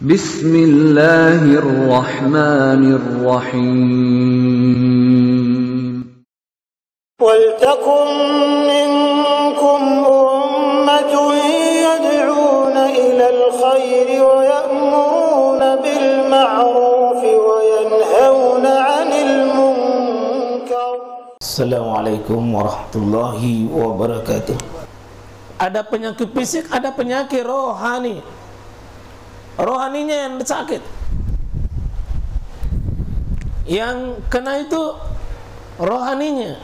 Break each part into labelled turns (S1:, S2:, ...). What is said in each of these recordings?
S1: Bismillahirrahmanirrahim.
S2: Waltakum minkum ummatun yad'una ilal khairi wa ya'muruna bil ma'rufi wa yanhauna 'anil munkar.
S3: Assalamualaikum warahmatullahi wabarakatuh. Ada penyakit fisik, ada penyakit rohani. Rohaninya yang sakit. Yang kena itu rohaninya.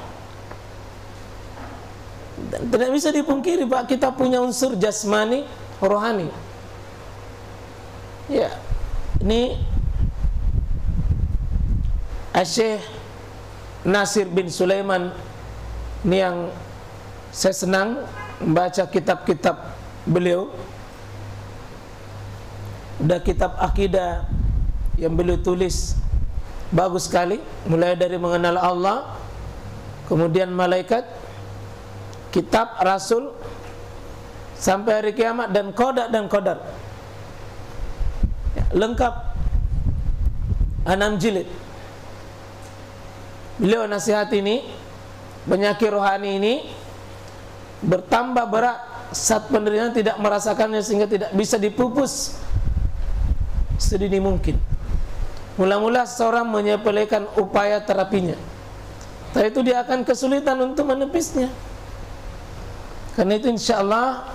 S3: Dan tidak bisa dipungkiri, Pak, kita punya unsur jasmani, rohani. Ya, ini Syekh Nasir bin Sulaiman, ini yang saya senang membaca kitab-kitab beliau. Ada kitab akidah yang beliau tulis bagus sekali, mulai dari mengenal Allah, kemudian malaikat, kitab rasul, sampai hari kiamat, dan qada dan qadar. Ya, lengkap 6 jilid. Beliau nasihat ini, penyakit rohani ini bertambah berat saat penderita tidak merasakannya, sehingga tidak bisa dipupus sedini mungkin. Mula-mula seorang menyepelekan upaya terapinya, tapi itu dia akan kesulitan untuk menepisnya. Karena itu insya Allah,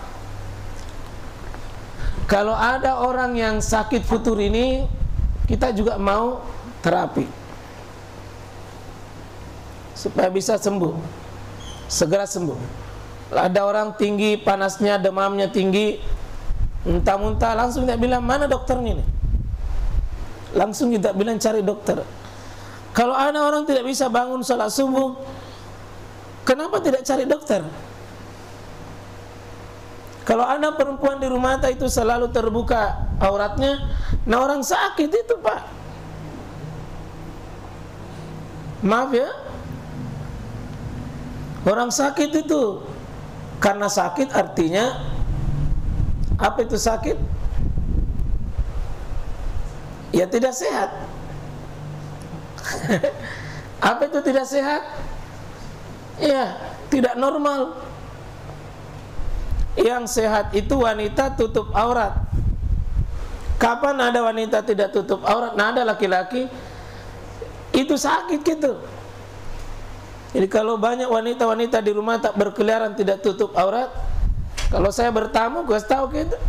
S3: kalau ada orang yang sakit futur ini, kita juga mau terapi supaya bisa sembuh, segera sembuh. Ada orang tinggi panasnya, demamnya tinggi, muntah-muntah, langsung kita bilang, mana dokternya nih? Langsung kita bilang cari dokter. Kalau ada orang tidak bisa bangun salat subuh, kenapa tidak cari dokter? Kalau ada perempuan di rumah itu selalu terbuka auratnya, nah orang sakit itu, Pak. Maaf ya, orang sakit itu, karena sakit artinya apa itu sakit? Ya tidak sehat. Apa itu tidak sehat? Ya, tidak normal. Yang sehat itu wanita tutup aurat. Kapan ada wanita tidak tutup aurat? Nah, ada laki-laki itu sakit gitu. Jadi kalau banyak wanita-wanita di rumah tak berkeliaran tidak tutup aurat, kalau saya bertamu, gue tahu gitu,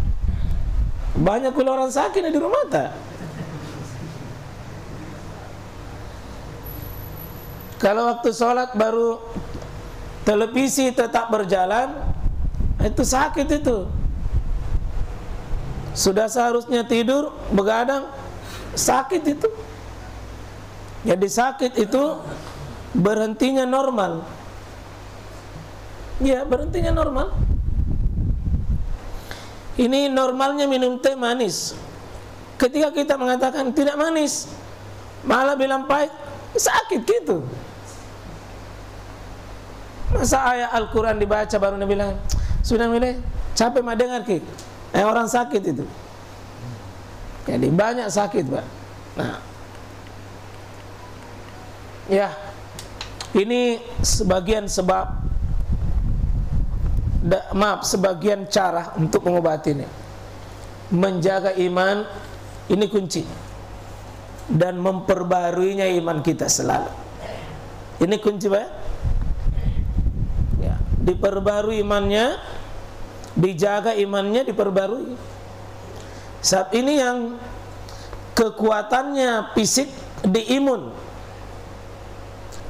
S3: banyak orang sakit di rumah tak. Kalau waktu sholat baru televisi tetap berjalan, itu sakit itu. Sudah seharusnya tidur, begadang, sakit itu. Jadi sakit itu berhentinya normal. Ya, berhentinya normal. Ini normalnya minum teh manis. Ketika kita mengatakan tidak manis, malah bilang pahit, sakit gitu. Masa ayat Al-Quran dibaca baru dia bilang, sudah mulai capek mah dengar ki. Orang sakit itu. Jadi banyak sakit, Pak. Nah, ya, ini sebagian sebab, sebagian cara untuk mengobatinya. Menjaga iman, ini kunci. Dan memperbaruinya iman kita selalu. Ini kunci, Pak. Ya, diperbarui imannya, dijaga imannya, diperbarui. Saat ini yang kekuatannya fisik di imun.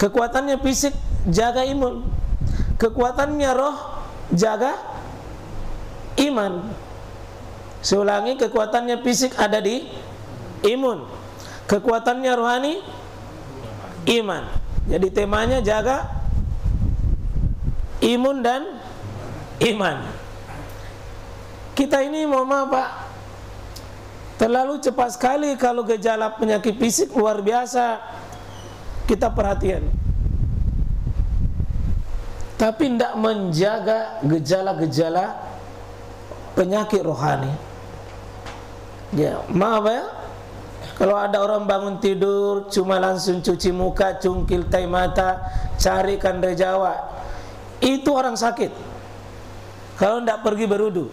S3: Kekuatannya fisik jaga imun. Kekuatannya roh jaga iman. Saya ulangi, kekuatannya fisik ada di imun. Kekuatannya rohani iman. Jadi temanya jaga imun dan iman. Kita ini mohon maaf, Pak, terlalu cepat sekali kalau gejala penyakit fisik luar biasa kita perhatian, tapi tidak menjaga gejala-gejala penyakit rohani. Ya, maaf ya. Kalau ada orang bangun tidur cuma langsung cuci muka, cungkil tai mata, carikan rejawa, itu orang sakit. Kalau tidak pergi berwudu.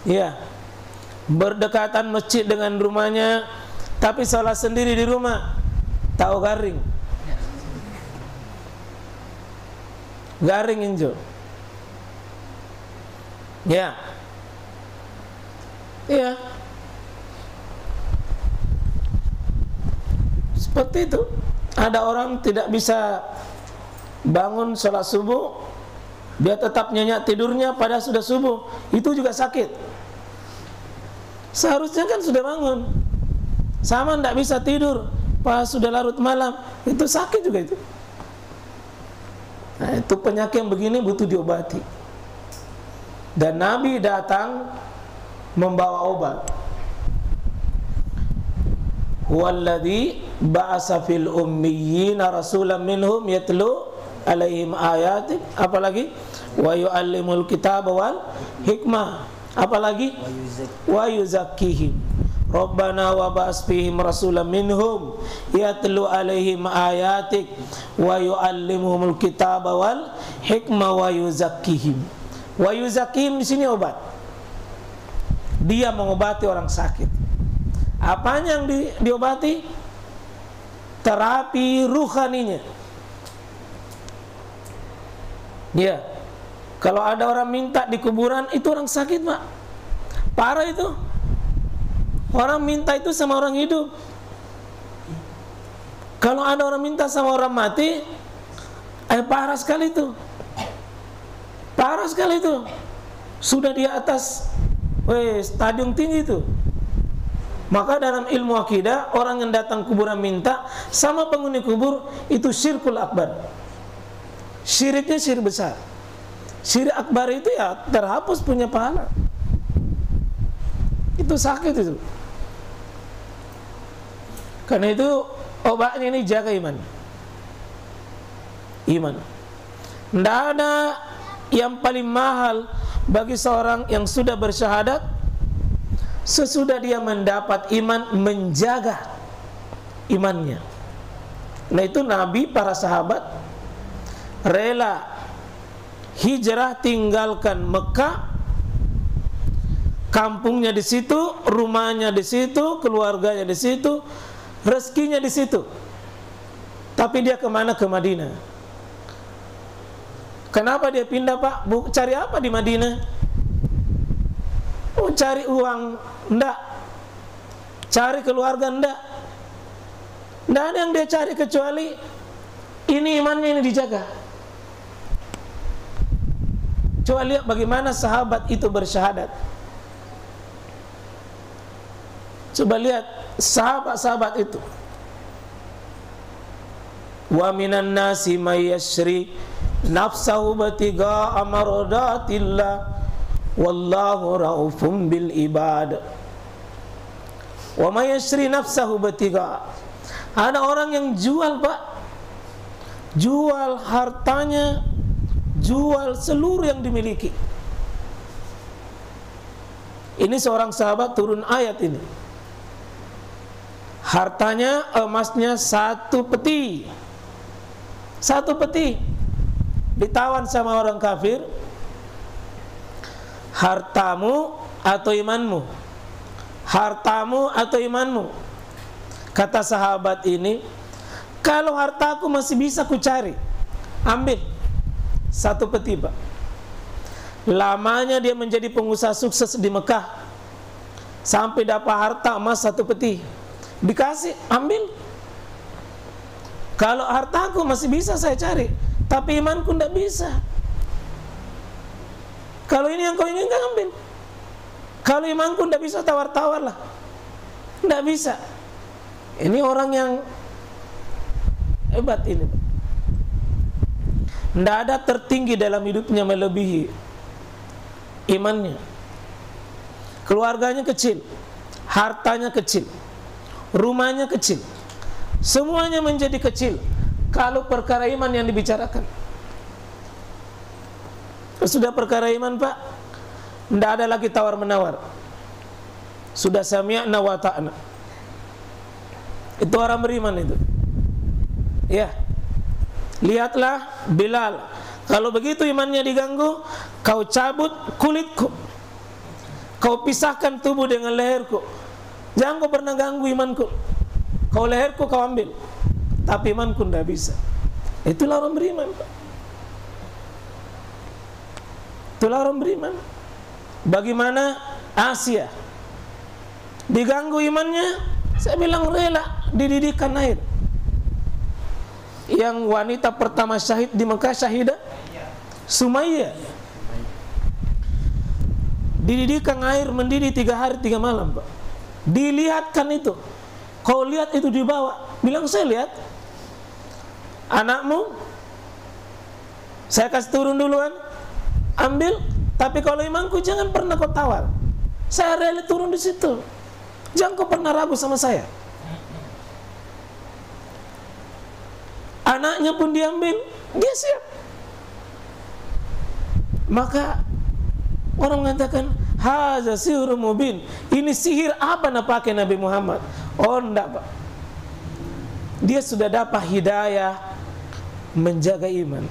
S3: Ya, berdekatan masjid dengan rumahnya, tapi sholat sendiri di rumah, tahu garing, garing injo. Ya, iya. Seperti itu. Ada orang tidak bisa bangun sholat subuh, dia tetap nyenyak tidurnya padahal sudah subuh, itu juga sakit. Seharusnya kan sudah bangun, sama tidak bisa tidur pas sudah larut malam, itu sakit juga itu. Nah, itu penyakit yang begini butuh diobati. Dan Nabi datang membawa obat. Walladzi ba'asa fil ummiyina rasulan minhum yatlu alaihim ayati, apalagi wa yu'allimul kitaba wal hikmah, apalagi wa yuzakkihim. Rabbana wa ba'as fihim rasulan minhum yatlu alaihim ayatik wa yu'allimuhumul kitaba wal hikmah wa yuzakkihim. Wa yuzakkihim di sini obat. Dia mengobati orang sakit. Apanya yang diobati? Terapi ruhaninya. Ya. Kalau ada orang minta di kuburan, itu orang sakit, Pak. Parah itu. Orang minta itu sama orang hidup. Kalau ada orang minta sama orang mati, parah sekali itu. Parah sekali itu. Sudah di atas stadium tinggi itu. Maka dalam ilmu akidah, orang yang datang kuburan minta sama penghuni kubur, itu syirkul akbar. Syiriknya syirik besar. Syirik akbar itu ya terhapus punya pahala. Itu sakit itu. Karena itu obatnya ini jaga iman. Iman. Tidak ada yang paling mahal bagi seorang yang sudah bersyahadat, sesudah dia mendapat iman, menjaga imannya. Nah itu Nabi, para sahabat rela hijrah, tinggalkan Mekah, kampungnya di situ, rumahnya di situ, keluarganya di situ, rezekinya di situ. Tapi dia kemana? Ke Madinah. Kenapa dia pindah, Pak? Cari apa di Madinah? Cari uang? Enggak. Cari keluarga? Enggak. Enggak ada yang dia cari kecuali ini imannya ini dijaga. Coba lihat bagaimana sahabat itu bersyahadat. Coba lihat sahabat-sahabat itu. Wa minan nasi may yashri nafsahu batiga amradatillah wallahu raufum bil ibad. Wa may yashri nafsahu batiga. Ada orang yang jual, Pak. Jual hartanya, jual seluruh yang dimiliki. Ini seorang sahabat turun ayat ini. Hartanya, emasnya 1 peti. 1 peti. Ditawan sama orang kafir. Hartamu atau imanmu? Hartamu atau imanmu? Kata sahabat ini, kalau hartaku masih bisa ku cari, ambil 1 peti, Pak. Lamanya dia menjadi pengusaha sukses di Mekah, sampai dapat harta emas 1 peti. Dikasih, ambil. Kalau hartaku masih bisa saya cari, tapi imanku tidak bisa. Kalau ini yang kau inginkan, ambil. Kalau imanku tidak bisa, tawar-tawar lah. Tidak bisa. Ini orang yang hebat ini. Tidak ada tertinggi dalam hidupnya melebihi imannya. Keluarganya kecil, hartanya kecil, rumahnya kecil, semuanya menjadi kecil kalau perkara iman yang dibicarakan. Sudah perkara iman, Pak, tidak ada lagi tawar-menawar. sudah sami'na wa ta'na. Itu orang beriman itu. Ya. Lihatlah Bilal. Kalau begitu imannya diganggu, kau cabut kulitku, kau pisahkan tubuh dengan leherku. Jangan kau pernah ganggu imanku. Kau leherku kau ambil, tapi imanku tidak bisa. Itulah orang beriman, Pak. Itulah orang beriman. Bagaimana Asia diganggu imannya, saya bilang rela dididihkan air. Yang wanita pertama syahid di Mekah, syahidah Sumayyah, dididihkan air mendidih 3 hari 3 malam, Pak. Dilihatkan itu, kau lihat itu dibawa, bilang saya lihat. Anakmu saya kasih turun duluan, ambil, tapi kalau imanku jangan pernah kau tawar. Saya rela turun di situ. Jangan kau pernah ragu sama saya. Anaknya pun diambil, dia siap. Maka orang mengatakan, haza sihrun mubin. Ini sihir apa nak pakai Nabi Muhammad? Oh enggak, Pak. Dia sudah dapat hidayah menjaga iman.